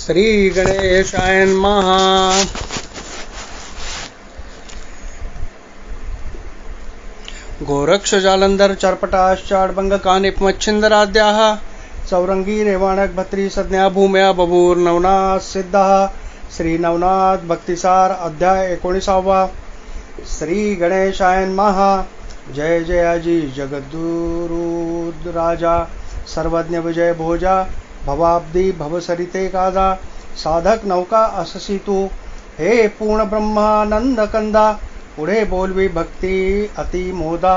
श्री गणेशाय नमः। गोरक्ष जालंधर चर्पटाश्चाडभंगकानिपमच्छिन्दराद्याः चौरंगी रेवाणक भत्री संज्ञा भूम्या बभूर नवनाथ सिद्धाः। श्री नवनाथ भक्तिसार अध्याय 19। श्री गणेशाय नमः। जय जयाजी जगद्गुरु राजा सर्वज्ञ विजय भोजा भवाब्दी भवसरिते काजा साधक नौका अससी तू हे पूर्ण ब्रह्मानंद कंदा पुढे बोलवी भक्ती अति मोदा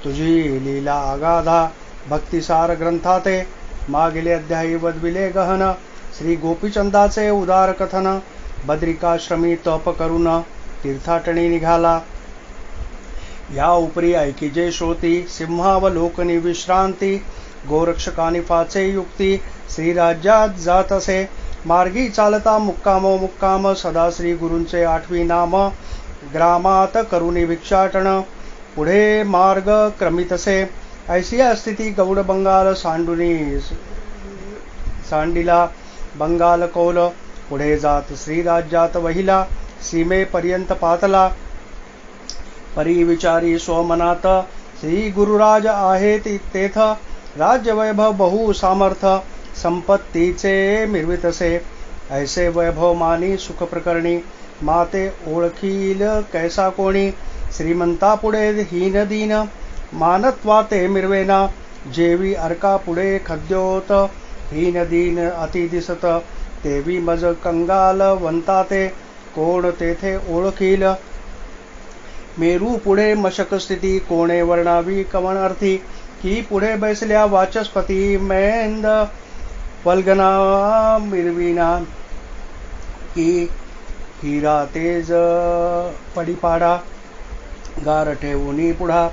तुझी लीला आगाधा भक्तिसार ग्रंथाते मागेले अध्यायी वदविले गहन श्री गोपीचंदाचे उदार कथन बद्रिकाश्रमी तप करून तीर्थाटणी निघाला या उपरी ऐकिजे श्रोती सिंहावलोकनी विश्रांती गोरक्षकानी फाचे युक्ती श्रीराज्यात जात असे मार्गी चालता मुक्काम सदा श्री गुरूंचे आठवी नाम ग्रामात करुणी भिक्षाटन पुढे मार्ग क्रमितसे ऐसिया स्थिती गौड बंगाल सांडिला बंगाल कौल पुढे जात श्रीराज्यात वहिला सीमेपर्यंत पातला परी विचारी स्वमनात श्री गुरुराज आहे तेथ राज्य वैभव बहु सामर्थ संपत्तीचे मिरवितसे ऐसे वैभव मानी सुख प्रकरणी माते ओळखील कैसा कोणी श्रीमंता पुढे हीन दीन मानत्वाते मिरवेना जेवी अर्का पुढे खद्योत हीन दीन अति दिसत तेवी मज कंगाल वंताते कोण तेथे ओळखील मेरू पुढे मशक स्थिती कोणे वर्णावी कवण अर्थी की पुढे बैसल्या वाचस्पती मेंद वल्गना मिरविना की हिरा तेज पडीपाडा गार ठेवूनी पुढा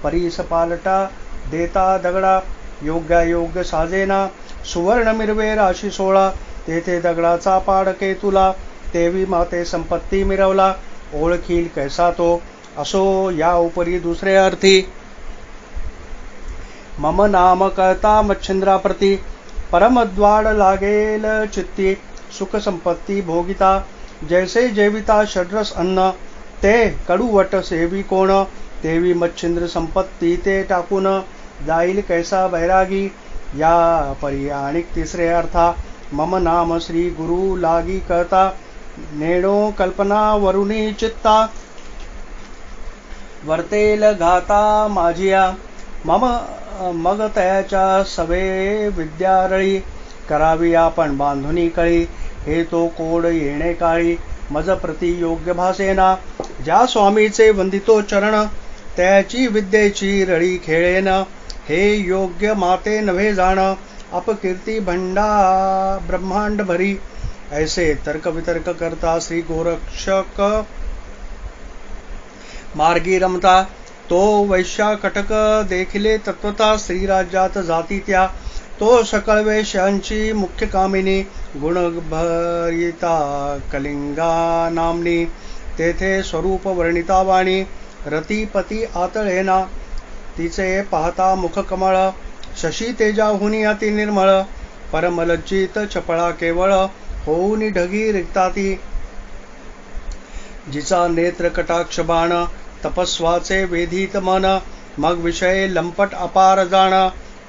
परीस पालटा देता दगडा योग्य साजेना सुवर्ण मिरवे राशी 16 तेथे दगडाचा पाडके तुला तेवी माते संपत्ती मिरवला ओळखील कैसा तो असो या उपरी दुसरे अर्थी मम नाम कळता मच्छिंद्राप्रती परमद्वाड लागेल चित्ती सुख संपत्ती भोगिता जैसे जेविता षड्रस अन्न ते कडूवट सेवी कोण तेवी मच्छिंद्र संपत्ती ते टाकून जाईल कैसा बैरागी या परी आणिक तिसरे अर्था मम नाम श्री गुरु लागी कळता नेणो कल्पना वरुणी चित्ता वर्तेल घाता माझिया मग तयाच्या सवे विद्यारळी करावी आपण बांधुनी कळी हे तो कोड येणे काळी मज प्रति योग्य भासेना ज्या स्वामीचे वंदितो चरण त्याची विद्येची रळी खेळेन हे योग्य माते नव्हे जाण अपकीर्ती भंडा ब्रह्मांड भरी ऐसे तर्क वितर्क करता श्री गोरक्षक मार्गी रमता तो वैश्या कटक देखिले तत्वता श्रीराज्यात जाती त्या तो सकळ वेश्यांची मुख्य कामिनी गुणभरिता कलिंगा नामनी तेथे स्वरूप वर्णिता वाणी रतिपती आतळेना तिचे पाहता मुख कमळ शशी तेजाहुनी अति निर्मळ परमलज्जित चपळा केवळ होऊनी ढगी रिक्ताती जिचा नेत्र कटाक्ष बाण तपस्वाचे वेधीत मन मग विषय लंपट अपार जाण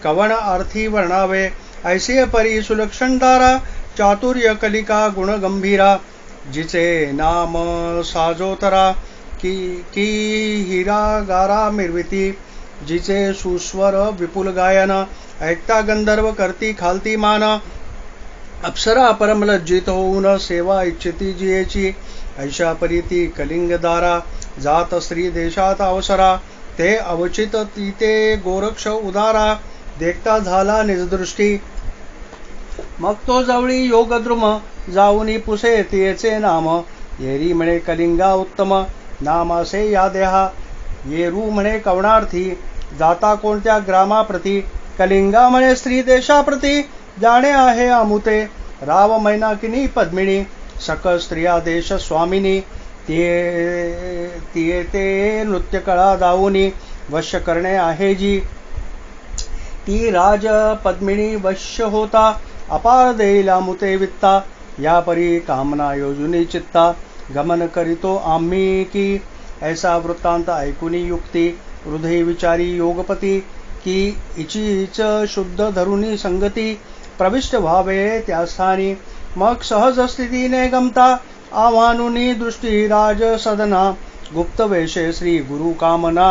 कवण अर्थी वर्णावे ऐसे परी सुलक्षणदारा चातुर्य कलिका गुण गंभीरा जिचे नाम साजोतरा की हिरा गारा मिरविती जिचे सुस्वर विपुल गायन ऐकता गंधर्व करती खालती मान अप्सरा परमलज्जित होऊन सेवा इच्छिती जियेची ऐशा परीती कलिंगदारा जात स्त्री देशात अवसरा ते अवचित तिथे गोरक्ष उदारा देखता झाला निजदृष्टी मग तो जवळी योगद्रुम जाऊनी पुसे तिचे नाम येरी म्हणे कलिंगा उत्तम नामासे या देहा येरू म्हणे कवणार्थी जाता कोणत्या ग्रामाप्रती कलिंगा म्हणे स्त्री देशाप्रती जाणे आहे अमुते राव मैनाकिनी पद्मिनी सकळ स्त्रिया देश स्वामिनी तिये ते नृत्य कळा दावुनी वश्य करणे आहे जी ती राज पद्मिनी वश्य होता अपार देईला मुते वित्ता या परी कामना योजुनी चित्ता गमन करीतो आम्ही की. ऐसा वृत्तांत ऐकुनी युक्ती हृदय विचारी योगपती की. इचीच शुद्ध धरुनी संगती प्रविष्ट व्हावे त्या स्थानी. मग सहज स्थितीने गमता आव्हानुनी दृष्टी राज सदना. गुप्त वेशे श्री गुरु कामना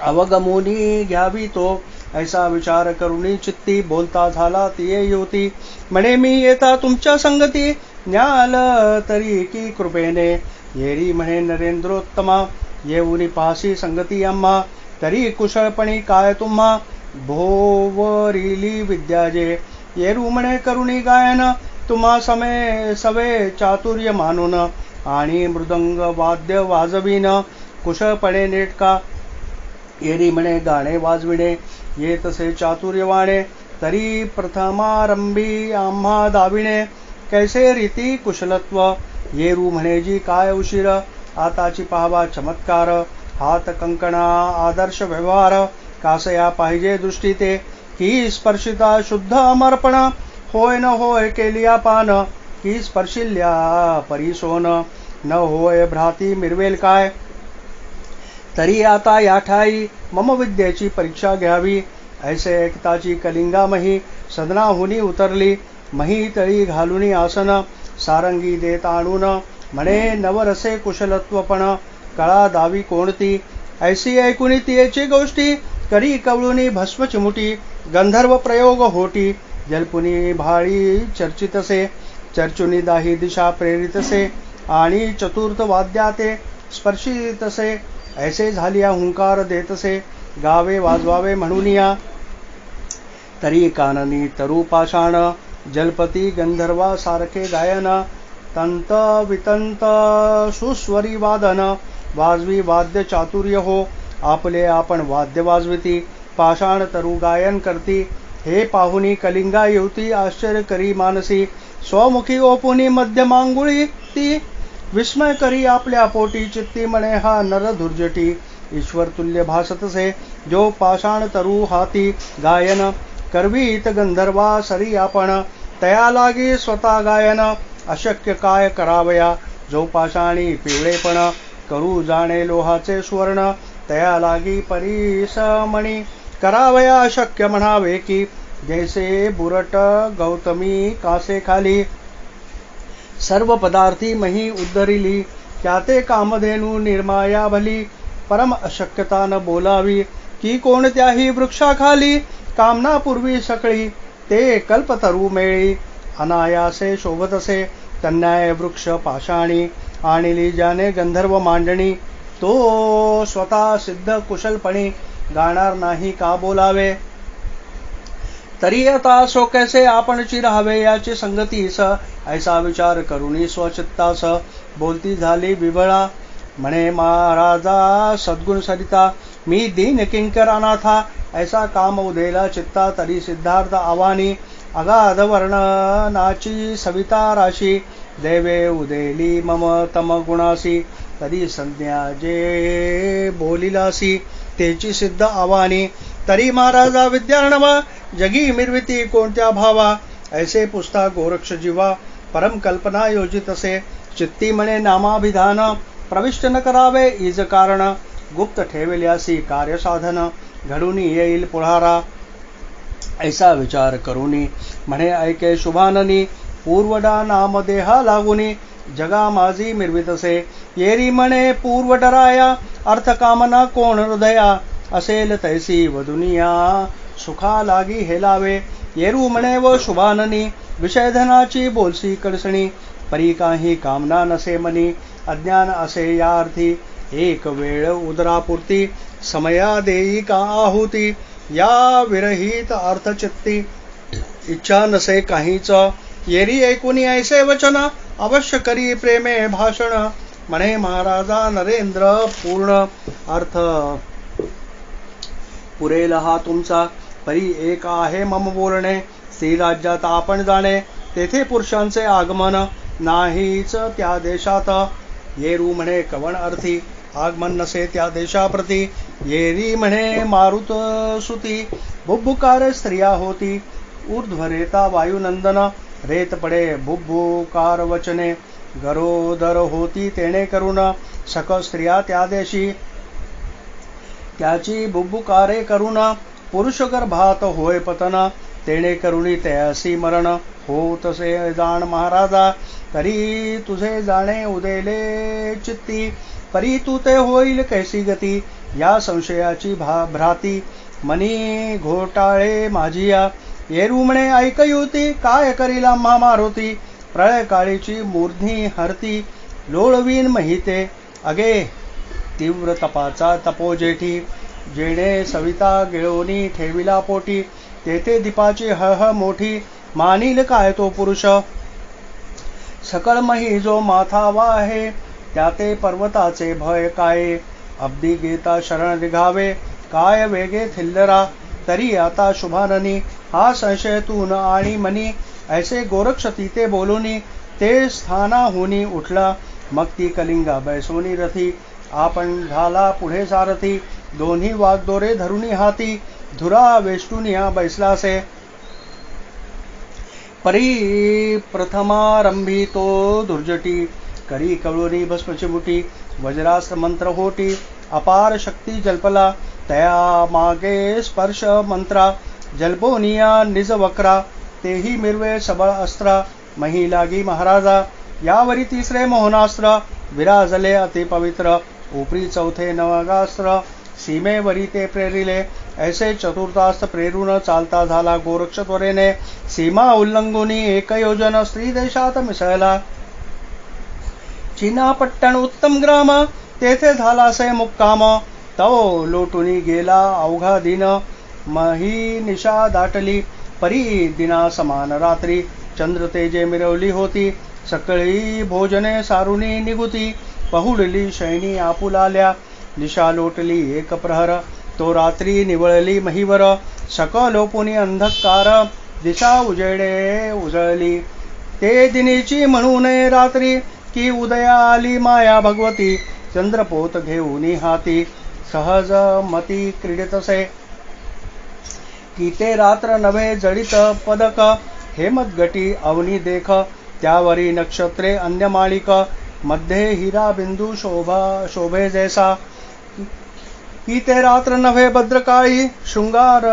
अवगमोनी घ्यावी तो. ऐसा विचार करुणी चित्ती बोलता झाला तिये युती. म्हणे मी येता तुमच्या संगती न्याल तरी की कृपेने. येरी म्हणे नरेंद्रोत्तमा येऊनी पासी संगती आम्हा. तरी कुशळपणी काय तुम्हा भोवरिली विद्याजे. येरू म्हणे करुणी गायन तुम्हा सवे चातुर्य मानून. आणि मृदंग वाद्य वाजविन कुशळपणे नेटका. येरी म्हणे गाणे वाजविणे येतसे चातुर्यवाणे. तरी प्रथमारंभी आम्हा दाविणे कैसे रीती कुशलत्व. येरू म्हणे जी काय उशीर आताची पाहावा चमत्कार. हात कंकणा आदर्श व्यवहार कासया पाहिजे दृष्टी ते. की स्पर्शिता शुद्ध अमर्पण होय न होय केलिया पान. की स्पर्शिल्या परिसोन न होय भ्राती मिरवेल काय. तरी आता या ठाई मम विद्येची परीक्षा घ्यावी. ऐसे एकताची कलिंगा मही सदनाहुनी उतरली. मही तळी घालुनी आसन सारंगी देत आणून. म्हणे नवरसे कुशलत्वपण कळा दावी कोणती. ऐसी ऐकुनी तियेची गोष्टी करी कवळुनी भस्म चिमुटी. गंधर्व प्रयोग होटी जलपुनी भाळी चर्चितसे. चर्चुनी दाही दिशा प्रेरितसे आणि चतुर्थ वाद्याते स्पर्शितसे. ऐसे झालिया हुंकार देतसे गावे वाजवावे म्हणूनिया. तरी काननी तरु पाषाण जलपती गंधर्वा सारखे गायन. तंत वितंत सुस्वरी वादन वाजवी वाद्य चातुर्य हो. आपले आपण वाद्य वाजविती पाषाण तरु गायन करती. हे पाहुनी कलिंगा युवती आश्चर्य करी मानसी. स्वमुखी ओपुनी मध्यमांगुळी ती. विस्मय करी आपल्या पोटी चित्ती म्हणे हा नर धुर्जटी. ईश्वर तुल्य भासतसे जो पाषाण तरु हाती गायन. करवीत गंधर्वा सरी आपण तया लागी स्वतः गायन. अशक्य काय करावया जो पाषाणी पिवळेपण. करू जाणे लोहाचे सुवर्ण तया लागी परिसमणी. करावया अशक्य म्हणावे की जैसे बुरट गौतमी कासे खाली. सर्व पदार्थी मही उद्धरिली त्याते कामधेनू निर्माया भली. परम अशक्यता न बोलावी की कोणत्याही वृक्षाखाली. कामनापूर्वी सकळी ते कल्पतरू मेळी. अनायासे शोभतसे कन्याय वृक्ष पाषाणी. आणली ज्याने गंधर्व मांडणी तो स्वतः सिद्ध कुशलपणी. गाणार नाही का बोलावे. तरी आता सो कैसे आपणची राहावे याची संगतीस. ऐसा विचार करुणी स्वचित्तास बोलती झाली विबळा. म्हणे महाराजा सद्गुण सरिता मी दीन किंकर अनाथा. ऐसा काम उदेला चित्ता तरी सिद्धार्थ आवानी. अगाध वर्णनाची सविता राशी देवे उदेली मम तम गुणासी. तरी संज्ञा जे बोलिलासी तेची सिद्ध आवानी. तरी महाराजा विद्यार्णव जगी मिरविती कोणत्या भावा. ऐसे पुसता गोरक्ष जीवा परम कल्पना योजित असे. चित्ती म्हणे नामाभिधान प्रविष्ट न करावे इज कारण. गुप्त ठेवल्यासी कार्य साधन घडून येईल पुढारा. ऐसा विचार करुनी म्हणे ऐके शुभाननी. पूर्वडा नाम देहा लागुनी जगा माझी मिरवितसे. येरी म्हणे पूर्व डराया अर्थ कामना कोण हृदया. असेल तैसी वदुनिया सुखा लागी हेलावे. येरू म्हणे व शुभाननी विषयधनाची बोलसी कडसणी. परी काही कामना नसे मनी अज्ञान असे या अर्थी. एक वेळ उदरापुरती समया देई का आहुती. या विरहित अर्थचित्ती इच्छा नसे काहीच. येरी ऐकुनी ऐसे वचन अवश्य करी प्रेमे भाषण. म्हणे महाराजा नरेंद्र पूर्ण अर्थ पुरेल हा तुमचा. परी एक आहे मम बोलणे स्त्री राज्यात आपण जाणे. तेथे पुरुषांचे आगमन नाहीच त्या देशात. येरू म्हणे कवण अर्थी आगमन नसे त्या देशाप्रती. येरी म्हणे मारुत सुती बुभुकार स्त्रिया होती. ऊर्ध्वरेता वायुनंदन रेत पडे बुब्बुकार वचने गरोदर होती तेणे करून सक स्त्रिया त्या देशी त्याची बुब्बुकारे करून पुरुष गर्भात होय पतन तेणे करुणी त्यासी मरण हो तसे जाण महाराजा तरी तुझे जाणे उदेले चित्ती परी तू ते होईल कैसी गती या संशयाची भ्राती मनी घोटाळे माझिया येरुमणे ऐकयुती काय करीला मारुती प्रळय काळीची मूर्ध्नी हरती लोळवीन महिते अगे तीव्र तपाचा तपोजेठी जेणे सविता गिळवणी ठेविला पोटी तेथे दीपाची हह मोठी मानील काय तो पुरुष सकळ मही जो माथावा आहे त्याते पर्वताचे भय काय अब्दी गीता शरण निघावे काय वेगे थिल्लरा तरी आता शुभाननी हा संशयतून आणि मनी ऐसे गोरक्ष तिथे बोलूनी ते स्थानाहुनी उठला मग ती कलिंगा बैसोनी रथी आपण झाला पुढे सारथी दोन्ही वागदोरे धरुनी हाती धुरा वेष्टुनिया बैसलासे परी प्रथमारंभी तो दुर्जटी करी कवळुनी भस्मची मुठी वज्रास्त्र मंत्र होटी अपार शक्ती जल्पला तया मागे स्पर्श मंत्रा जल्पोनिया निज वक्रा तेही मिरवे सबळ अस्त्रा मही लागी महाराजा यावरी तिसरे मोहनास्त्र विराजले अति पवित्र उपरी चौथे नवगास्त्र सीमेवरी ते प्रेरिले ऐसे चतुर्थास्त्र प्रेरून चालता झाला गोरक्ष त्वरेने सीमा उल्लंघुनी एक योजन स्त्री देशात मिसळला चीनापट्टण उत्तम ग्राम तेथे झालासे मुक्काम तव लोटुनी गेला अवघा दिन मही निशा दाटली परी दिना समान रात्री चंद्र तेजे मिरवली होती सकळी भोजने सारुनी निगुती पहुडली शैनी आपुलाल्या निशा लोटली एक प्रहर तो रात्री निवळली महीवर सकलोपुनी अंधकार दिशा उजेडे उजळली ते दिनीची म्हणून रात्री की उदया आली माया भगवती चंद्रपोत घेऊनी हाती सहज मती क्रीडितसे की ते रात्र नव्हे जडित पदक हेमदगटी अवनी देख त्यावरी नक्षत्रे अन्यमाळिक मध्ये हिरा बिंदू शोभे जैसा की ते रात्र नव्हे भद्रकाळी शृंगार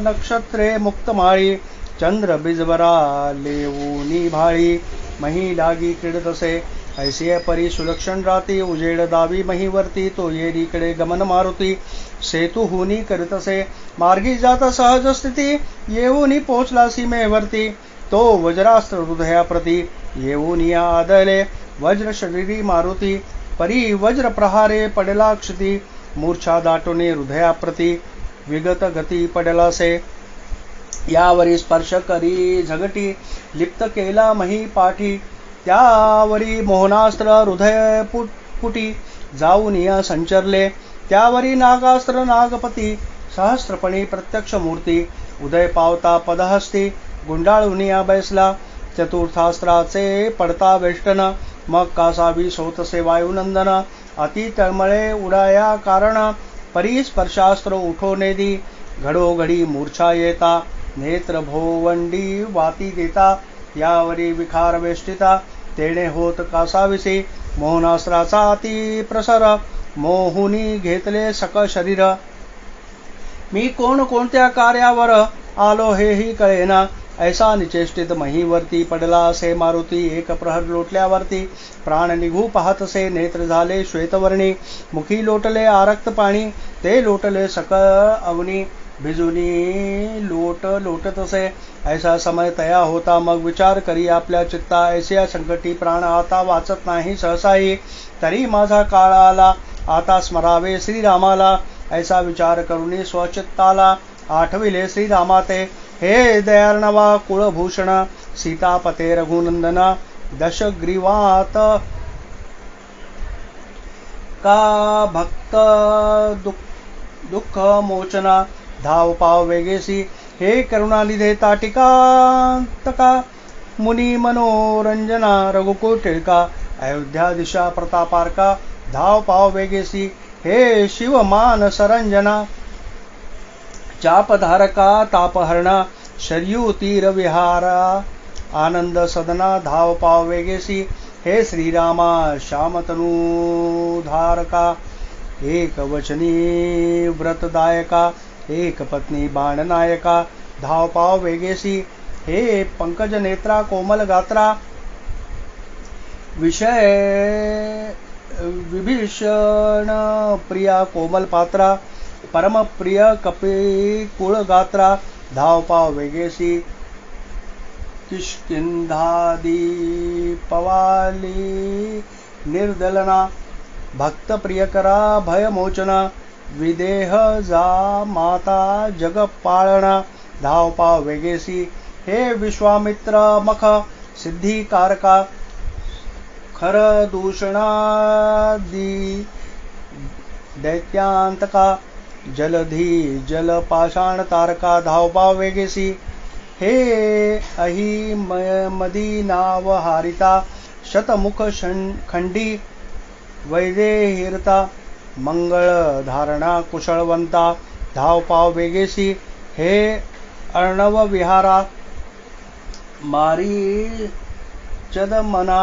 नक्षत्रे मुक्तमाळी चंद्र बिजबरा लेऊनी भाळी मही लागी क्रीडतसे ऐसिय परी सुलक्षण राती उजेड दावी महीवरती तो येरीकडे गमन मारुती सेतू हुनी करीतसे मार्गी जात सहज स्थिती येऊनी पोचला सीमेवरती तो वज्रास्त्र हृदयाप्रती येऊन या आदळे वज्र शरीरी मारुती परी वज्र प्रहारे पडला क्षिती मूर्छा दाटोने हृदयाप्रती विगत गती पडलासे यावरी स्पर्श करी झगटी लिप्त केला मही पाठी त्यावरी मोहनास्त्र हृदय पुटी जाऊन या संचरले त्यावरी नागास्त्र नागपती सहस्त्रपणी प्रत्यक्ष मूर्ती उदय पावता पदहस्ती गुंडाळुनिया बैसला चतुर्थास्त्राचे पडता वेष्टन मग कासावी सोतसे वायुनंदन अति तळमळे उडाया कारण परी स्पर्शास्त्र उठो नेदी घडोघडी मूर्छा येता नेत्र भोवंडी वाती देता यावरी विखार वेष्टिता तेणे होत कासाविसी मोहनास्त्राचा अति प्रसर मोहुनी घेतले सकळ शरीर मी कोणत्या कार्यावर आलो हेही कळेना ऐसा निचेष्टित महीवरती पडला असे मारुती एक प्रहर लोटल्यावरती प्राण निघू पाहतसे नेत्र झाले श्वेतवर्णी मुखी लोटले आरक्त पाणी ते लोटले सकळ अवनी भिजुनी लोटतसे ऐसा समय तया होता मग विचार करी आपल्या चित्ता ऐसिया संकटी प्राण आता वाचत नाही सहसाही तरी माझा काळ आला आता स्मरावे श्रीरामाला ऐसा विचार करुनी स्वचित्ताला आठविले श्रीरामाते हे दयार्णवा कुळभूषण सीतापते रघुनंदन दशग्रीवात का भक्त दुःख मोचना धाव पाव वेगेसी हे करुणानिधे ताटिका मुनी मनोरंजना रघुकुळ टिळका अयोध्या दिशा प्रतापार्का धाव पाव वेगेसी हे शिवमान सरंजना चापधारका तापहरणा शर्यू तीर विहारा आनंद सदना धाव पाव वेगेसी हे श्रीरामा श्यामतनू धारका एक वचनी व्रतदायका एक पत्नी बाणनायका धाव पाव वेगेसी हे पंकज नेत्रा कोमल गात्रा विषय विभीषण प्रिया कोमल पात्रा परम प्रिय कपी कुळ गात्रा धाव पाव वेगेसी किष्किंधादी पवाली निर्दलना भक्त प्रियकरा भयमोचना विदेह जा माता जगपाळना धाव पाव वेगेसी हे विश्वामित्र मख सिद्धिकारका खर दूषणादी दैत्यांतका जलधी जलपाषाण तारका धाव पाव वेगेसी हे अहि मदी नाव हारिता शतमुख खंडी वैदेहिरता मंगळ धारणा कुशळवंता धाव पाव वेगेसी हे अर्णव विहारा मारी चदमना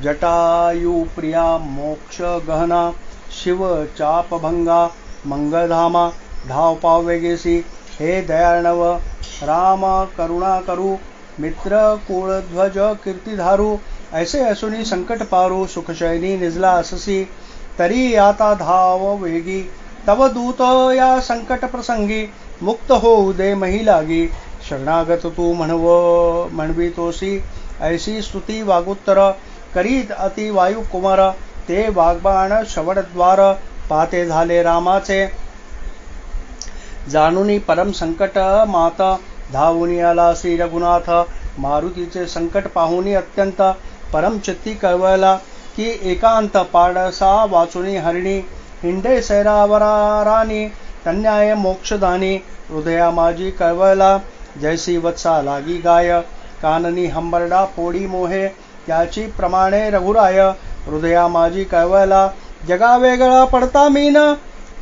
जटायु प्रिया मोक्ष गहना शिव चापभंगा मंगळधामा धाव पाव वेगेसी हे दयार्णव राम करुणा करू मित्र कुळध्वज कीर्तिधारू ऐसे असुनी संकट पारू सुखशयनी निजला अससी तरी आता धाव वेगी तव दूत या संकट प्रसंगी मुक्त होऊ दे मही लागी शरणागत तू म्हणवितोसी ऐसी स्तुती वागुत्तर करीत अति वायू कुमार ते वाग्बाण श्रवणद्वार पाते झाले रामाचे जाणुनी परम संकट मात धावुनी आला श्री रघुनाथ मारुतीचे संकट पाहुनी अत्यंत परम चित्ती कळवळला की एकांत पाडसा वाचुनी हरिणी हिंडे सैरावरारानी तन्याय मोक्षदानी हृदया माझी कळवळला जैसी वत्सा लागी गाय काननी हंबरडा पोडी मोहे त्याची प्रमाणे रघुराय हृदया माझी कळवळला जगा वेगळा पडता मीन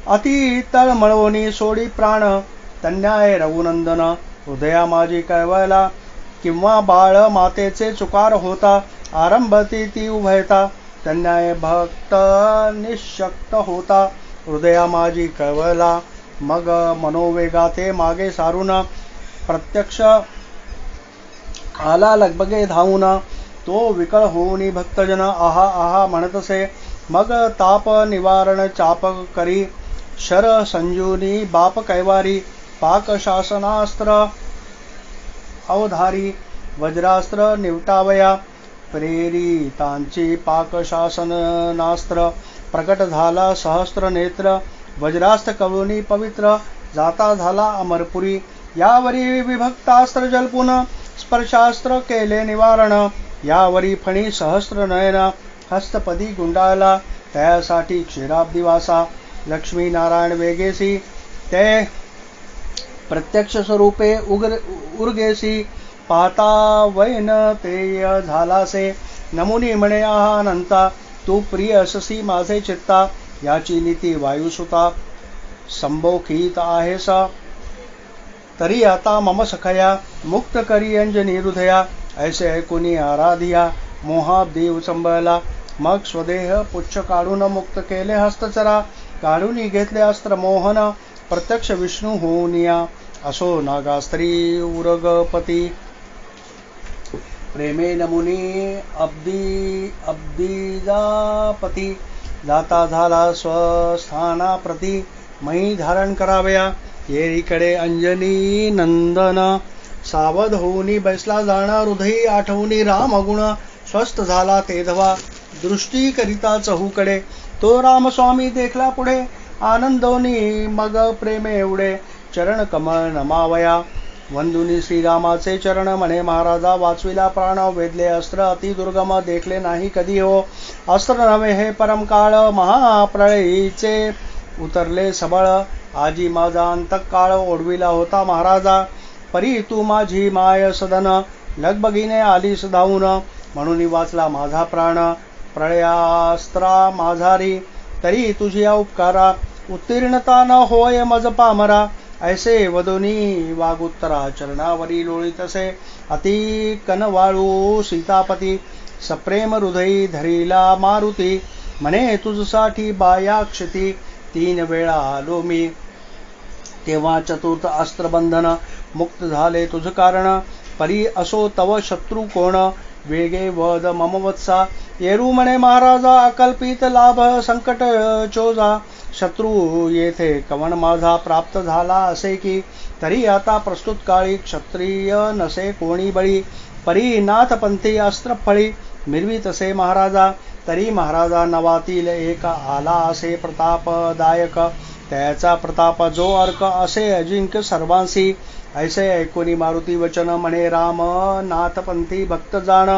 अति तळमळवणी सोडी प्राण तन्याय रघुनंदन हृदया माझी कळवळला किंवा बाळ मातेचे चुकार होता आरंभती ती उभयता तन्याय भक्त निशक्त होता हृदया माझी कळवळला मग मनोवेगाते मागे सारून प्रत्यक्ष आला लगबगे धावून तो विकळ होऊनी भक्तजन आहा आहा म्हणतसे मग ताप निवारण चाप करी शर संजीवनी बाप कैवारी पाक शासनास्त्र अवधारी वज्रास्त्र निवटावया प्रेरितांची पाक शासनास्त्र प्रकट झाला सहस्त्र नेत्र वज्रास्त्र कवळुनी पवित्र जाता झाला अमरपुरी यावरी विभक्तास्त्र जल्पुन स्पर्शास्त्र केले निवारण यावरी फणी सहस्त्र नयन हस्तपदी गुंडाळला त्यासाठी क्षीराब्दिवासा लक्ष्मी नारायण वेगेसी ते प्रत्यक्ष स्वरूपे उर्गेसी पाहता वैन तेय झालासे नमुनी म्हणे अनंता तू प्रिय अससी माझे चित्ता याची नीती वायुसुता संबोखित आहेस तरी आता मम सखया मुक्त करी अंजनी हृदया ऐसे ऐकुनी आराधिया मोहाब्दी उचंबळला मग स्वदेह पुच्छ काढून मुक्त केले हस्तचरा काढून घेतले अस्त्र मोहन प्रत्यक्ष विष्णू होऊनिया असो नागास्त्री उरगपती प्रेमे नमुनी अब्दीजापती जाता झाला स्वस्थाना प्रती मही धारण करावया येरीकडे अंजनी नंदन सावध होऊनी बैसला जाणा हृदयी आठवणी राम गुण स्वस्थ झाला तेधवा दृष्टी करिता चहूकडे तो रामस्वामी देखला पुढे आनंदोनी मग प्रेमे एवढे चरण कमळ नमावया वंदुनी श्रीरामाचे चरण म्हणे महाराजा वाचविला प्राण वेदले अस्त्र अति दुर्गम देखले नाही कधी हो अस्त्र नव्हे हे परम काळ महाप्रळयीचे उतरले सबळ आजी माझा अंतकाळ ओढविला होता महाराजा परी तू माझी माय सदन लगबगीने आलीस धावून म्हणून वाचला माझा प्राण प्रळयास्त्रा माझारी तरी तुझी उपकारा उत्तीर्णता न होय मज पामरा ऐसे वदोनी वागुत्तरा चरणावरी लोळितसे अति कनवाळू सीतापती सप्रेम हृदयी धरिला मारुती म्हणे तुझसाठी बायाक्षती 3 वेळा आलो मी तेव्हा चतुर्थ अस्त्रबंधन मुक्त झाले तुझ कारण परी असो तव शत्रू कोण वेगे वद मम वत्सा येरू म्हणे महाराजा अकल्पित लाभ संकट चोजा शत्रू येथे कवण माझा प्राप्त झाला असे की तरी आता प्रस्तुत काळी क्षत्रिय नसे कोणी बळी परी नाथपंथी अस्त्रफळी मिरवी तसे महाराजा तरी महाराजा नवातील एक आला असे प्रतापदायक त्याचा प्रताप जो अर्क असे अजिंक्य सर्वांसी ऐसे ऐकोनी मारुती वचन म्हणे राम नाथपंथी भक्त जाण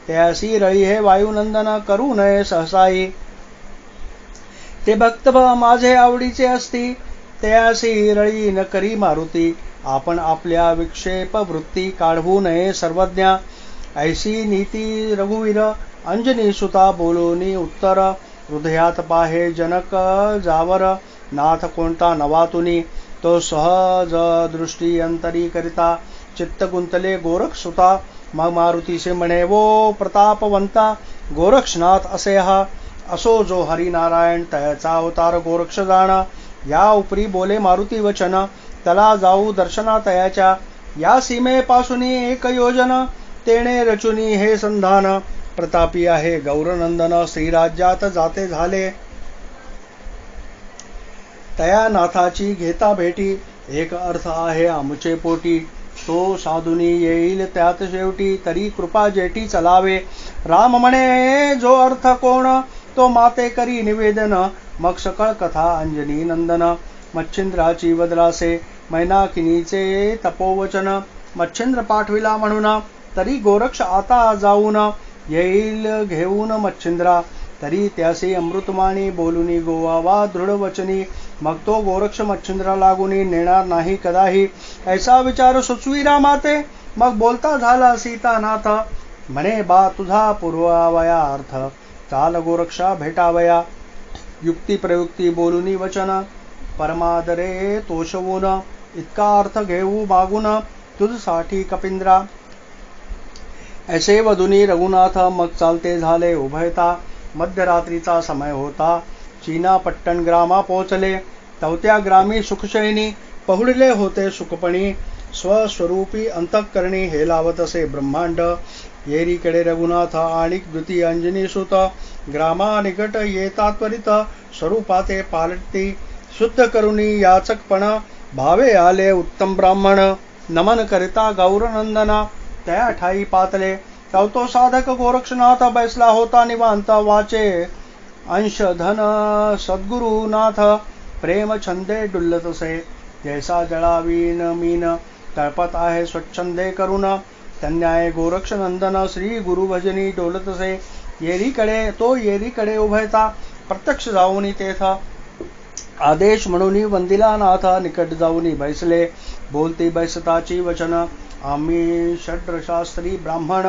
त्यासी रळी हे वायुनंदन करू नये सहसाई ते भक्त माझे आवडीचे असती त्यासी रळी न करी मारुती आपण आपल्या विक्षेप वृत्ती काढवू नये सर्वज्ञा ऐसी नीती रघुवीर अंजनी सुता बोलोनी उत्तर हृदयात पाहे जनक जावर नाथ कोणता नवातुनी तो सहज दृष्टी अंतरी करिता चित्त गुंतले गोरख सुता मग मारुतीसे म्हणे वो प्रतापवंता गोरक्षनाथ असे हा असो जो हरिनारायण त्याचा अवतार गोरक्ष जाण या उपरी बोले मारुती वचन त्याला जाऊ दर्शना तयाच्या या सीमेपासून एक योजन तेणे रचुनी हे संधान प्रतापी आहे गौरनंदन श्रीराज्यात जाते झाले तया नाथाची घेता भेटी एक अर्थ आहे आमचे पोटी तो साधुनी येईल त्यात शेवटी तरी कृपा जेठी चलावे राम म्हणे जो अर्थ कोण तो माते करी निवेदन मग सकळ कथा अंजनी नंदन मच्छिंद्राची बदलासे मैनाकिनीचे तपोवचन मच्छिंद्र पाठविला म्हणून तरी गोरक्ष आता जाऊन येईल घेऊन मच्छिंद्रा तरी त्यासी अमृतवाणी बोलुनी गोवावा दृढ वचनी मग तो गोरक्ष मच्छिंद्रा लागुनी नेणार नाही कदाही ऐसा विचार सुचविला माते मग बोलता झाला सीतानाथ म्हणे बा तुझा पूर्वावया अर्थ चाल गोरक्षा भेटावया युक्ती प्रयुक्ती बोलुनी वचन परमादरे तोषवून इतका अर्थ घेऊ मागून तुझसाठी कपिंद्रा ऐसे वधुनी रघुनाथ मग चालते झाले उभयता मध्यरात्रीचा समय होता चीना पट्टण ग्रामा पोहोचले तवत्या ग्रामी सुखशयनी पहुडले होते सुखपणी स्वस्वरूपी अंतःकरणी हे लावत असे ब्रह्मांड येरीकडे रघुनाथ आणि द्वितीय अंजनी सुत ग्रामा निकट येता त्वरित स्वरूपाते पालटती शुद्ध करुणी याचकपण भावे आले उत्तम ब्राह्मण नमन करिता गौरनंदना त्या ठाई पातले तो साधक गोरक्षनाथ बैसला होता निवांत वाचे अंश धन सद्गुरुनाथ प्रेम छंदे डुल्लतसे जैसा जळावीन मीन तळपत आहे स्वच्छंदे करुण तन्याय गोरक्षनंदन श्री गुरु भजनी डोलतसे येरीकडे उभयता प्रत्यक्ष जाऊनी तेथ आदेश म्हणून वंदिला नाथ निकट जाऊनी बैसले बोलती बैसताची वचन आम्ही षड्रशास्त्री ब्राह्मण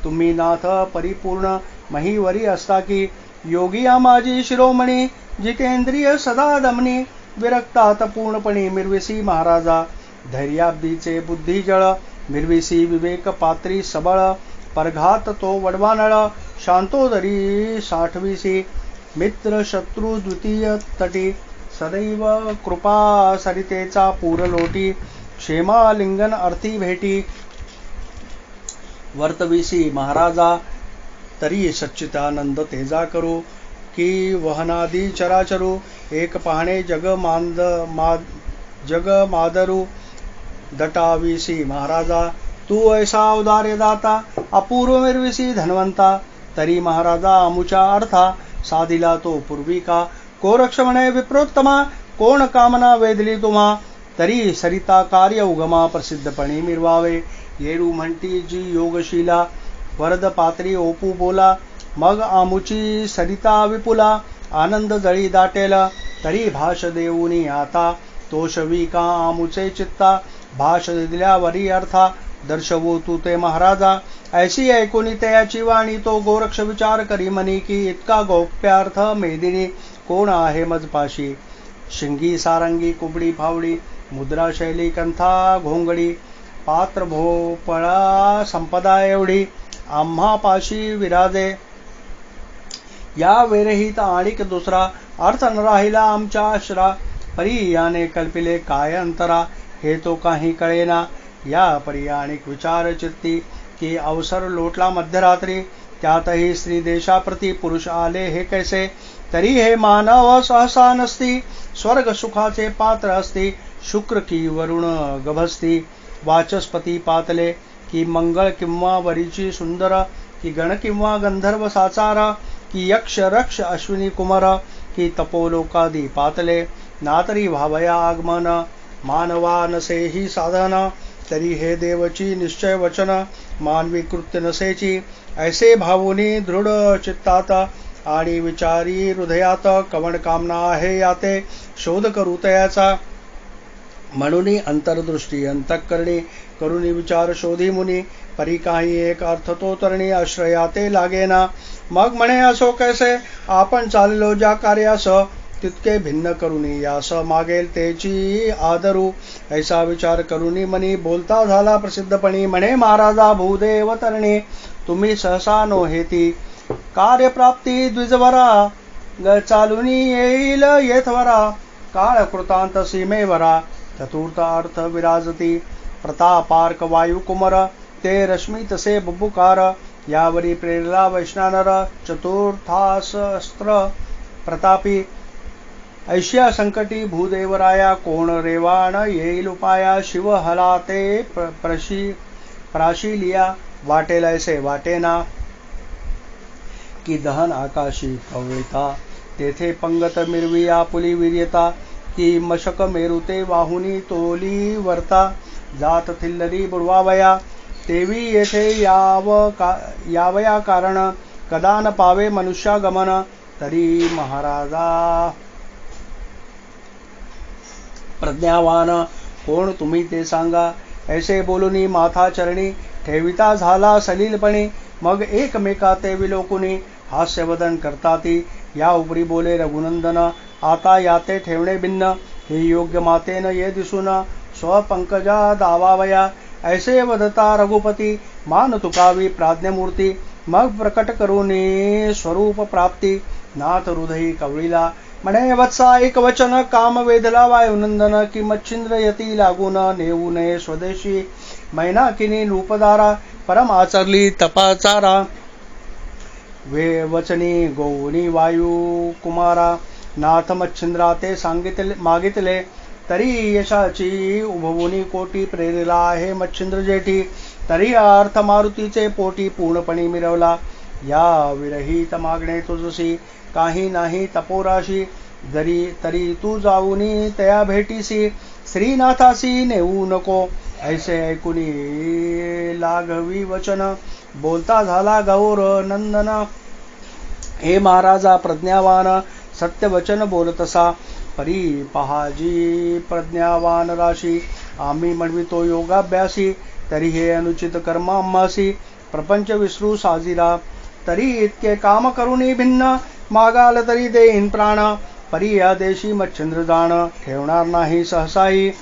तुम्ही नाथ परिपूर्ण महीवरी असता की योगी माझी शिरोमणी जितेंद्रिय सदा दमनी विरक्तात पूर्णपणे मिरविसी महाराजा धैर्याब्दीचे बुद्धिजळ मिरविसी विवेक पात्री सबळ परघात तो वडवानळ शांतोदरी साठविसी मित्र शत्रू द्वितीय तटी सदैव कृपा सरितेचा पूरलोटी क्षेमालिंगन अर्थी भेटी वर्तविसी महाराजा तरी सच्चितानंद तेजा करू की वहनादी चराचरू एक पाहणे जग मादरू दटाविसी महाराजा तू ऐसा औदार्य दाता अपूर्व मिरविसी धनवंता तरी महाराजा अमुचा अर्था साधिला तो पूर्वी का गोरक्ष म्हणे विप्रोत्तमा कोण कामना वेधली तुम्हा तरी सरिता कार्य उगमा प्रसिद्धपणे मिरवावे येरू म्हणती जी योगशीला वरद पात्री ओपू बोला मग आमुची सरिता विपुला आनंद जळी दाटेल तरी भाष देऊनी आता तोषवी का आमुचे चित्ता भाष दिल्यावरी अर्था दर्शवू तू ते महाराजा ऐशी ऐकुनी तयाची वाणी तो गोरक्ष विचार करी म्हणी की इतका गौप्यार्थ मेदिनी कोण आहे मजपाशी शिंगी सारंगी कुबडी फावडी मुद्रा शैली कंथा घोंगडी, पात्र भोपळा संपदा एवढी, आम्हा पाशी विराजे या विरहित आणिक दुसरा, अर्थ न राहिला आमच्या आश्रा, परी याने कल्पिले काय अंतरा, हे तो काही कळेना, या परी आणिक विचार चित्ती, की अवसर लोटला मध्यरात्री, त्यातही स्त्री देशाप्रती पुरुष आले हे कैसे, तरी हे मानव सहसा नसती, स्वर्ग सुखाचे पात्र असती, शुक्र की वरुण गभस्ती, वाचस्पती पातले, की मंगळ किंवा वरीची सुंदर, की गण किंवा गंधर्व साचार, की यक्ष रक्ष अश्विनी कुमार, की तपोलोकादी पातले, नातरी भावया आगमन, मानवा नसे ही साधन, तरी हे देवची निश्चय वचन, मानवी कृत्य नसेची, ऐसे भावुनी दृढ चित्तात, आणि विचारी हृदयात, कवण कामना आहे याते, शोध करू तयाचा, म्हणून अंतर्दृष्टी अंतःकरणी, करुणी विचार शोधी मुनी, परी काही एक अर्थ तो तरणी, आश्रयाते लागेना, मग म्हणे असो कैसे, आपण चाललो ज्या कार्यास, तितके भिन्न करुणी यास मागेल तेची आदरू, ऐसा विचार करुणी मनी, बोलता झाला प्रसिद्धपणी, म्हणे महाराजा भूदेव तरणी, तुम्ही सहसा नो हेती, कार्यप्राप्ती द्विजवरा, चालुनी येईल येथवरा, काळ कृतांत सीमेवरा, चतुर्थ अर्थ विराजती, प्रतापार्क वायुकुमर, ते रश्मी तसे बुबुकार, यावरी प्रेरला वैष्णानर, चतुर्थास्त्र प्रतापी, ऐश्या संकटी भूदेवराया, कोण रेवाण येईल उपाया, शिव हलाते प्राशिलिया, वाटेल ऐसे वाटेना, की दहन आकाशी कवळता, तेथे पंगत मिरविया पुली वीर्यता, की मशक मेरुते वाहुनी तोली वरता, जात थिल्लरी बुडवावया, तेवी येथे यावया कारण, कदा न पावे मनुष्यागमन, तरी महाराजा प्रज्ञावान, कोण तुम्ही ते सांगा, ऐसे बोलुनी माथा चरणी, ठेविता झाला सलीलपणी, मग एकमेका ते विलोकुनी, हास्यवदन करताती, या उपरी बोले रघुनंदन, आता याते ठेवणे भिन्न, हे योग्य मातेन ये दिसून, स्वपंकजा दावावया, ऐसे वदता रघुपती, मान तुकावी प्राज्ञमूर्ती, मग प्रकट करुनी स्वरूप प्राप्ती, नाथ हृदयी कवळीला, म्हणे वत्सा एक वचन, काम वेधला वायुनंदन, की मच्छिंद्र यती लागून, नेऊ नये स्वदेशी, मैनाकिनी नृपदारा, परम आचरली तपाचारा, वे वचनी गौनी वायू कुमारा, नाथ मच्छिंद्रा ते सांगितले मागितले, तरी यशाची उभवुनी कोटी, प्रेरिला आहे मच्छिंद्र जेठी, तरी अर्थ मारुतीचे पोटी, पूर्णपणे मिरवला, या विरहित मागणे तुझसी, काही नाही तपोराशी, तरी तू जाऊनी तया भेटीसी, श्रीनाथासी नेऊ नको, ऐसे ऐकुनी लाघवी वचन, बोलता झाला गौर नंदन, हे महाराजा प्रज्ञावान, सत्य वचन बोलतसा, परी पहाजी प्रज्ञावान राशी, आम्ही म्हणवितो योगाभ्यासी, तरी हे अनुचित कर्म आम्हासी, प्रपंच विसरू साजिरा, तरी इतके काम करुनी भिन्न, मागाल तरी देईन प्राण, परी या देशी मच्छिंद्र जाण, ठेवणार नाही सहसाई,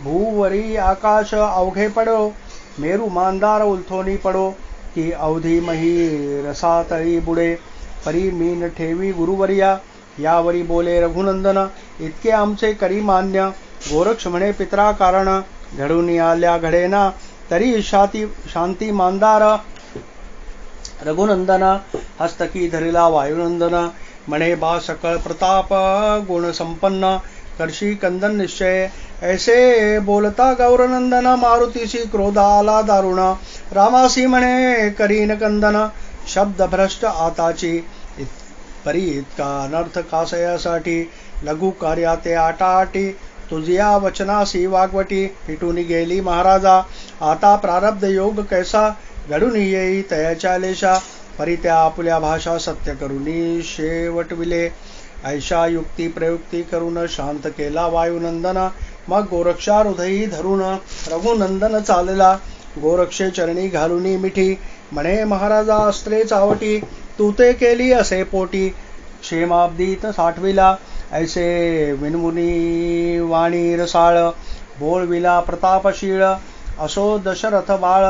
भूवरी आकाश अवघे पडो, मेरू मांदार उलथोनी पडो, की अवधी मही रसातळी बुडे, परी मीन ठेवी गुरुवर्या, यावरी बोले रघुनंदन, इतके आमचे करी मान्य, गोरक्ष म्हणे पित्रा कारण, घडून आल्या घडेना, तरी शांती मांदार, रघुनंदन हस्तकी धरिला वायुनंदन, म्हणे बा सकळ प्रताप गुण संपन्न, करशी कंदन निश्चय, ऐसे बोलता गौरनंदन, मारुतीशी क्रोध आला दारुण, रामासी म्हणे करीन कंदन, शब्द भ्रष्ट आताची, परी इतका अनर्थ कासयासाठी, लघु कार्याते आटाआटी, तुझिया वचनासी वागवटी, फिटून गेली महाराजा, आता प्रारब्ध योग कैसा, घडून येई तयाच्या लेशा, परी त्या आपुल्या भाषा सत्य करुनी शेवटविले, ऐशा युक्ती प्रयुक्ती करून शांत केला वायुनंदन, मग गोरक्षा हृदयी धरून रघुनंदन चालला, गोरक्षे चरणी घालुनी मिठी, म्हणे महाराजा अस्त्रे चावटी, तू ते केली असे पोटी, क्षेमाब्दीत साठविला, ऐसे विनमुनी वाणी रसाळ बोलविला प्रतापशीळ असो दशरथ बाळ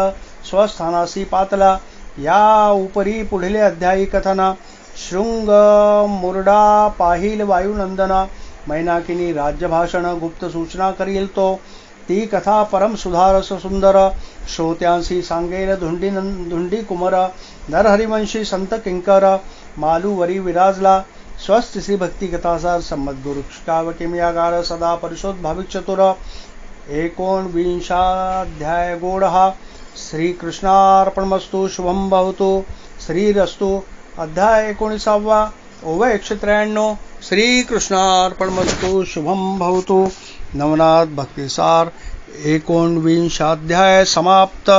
स्वस्थानासी पातला या उपरी पुढले अध्यायी कथना शृंग मुरडा पाहिल वायुनंदना मैनाकिनी राज्यभाषण गुप्त सूचना करील तो ती कथा परम सुधारस सुंदर श्रोत्यांसी सांगेल धुंडी कुमर नरहरिवंशी संत किंकर मालूवरी विराजला स्वस्त श्री भक्ती कथासार संमत गुरु किमयागार सदा परिशोध भाविक चतुर 19वाध्याय गोडहा श्रीकृष्णार्पणमस्तु शुभम भवतु श्रीरस्तु अध्याय 19 ओवय 193 श्रीकृष्णार्पणमस्तु शुभम भवतु नवनाथ भक्तिसार 19 अध्याय समाप्त।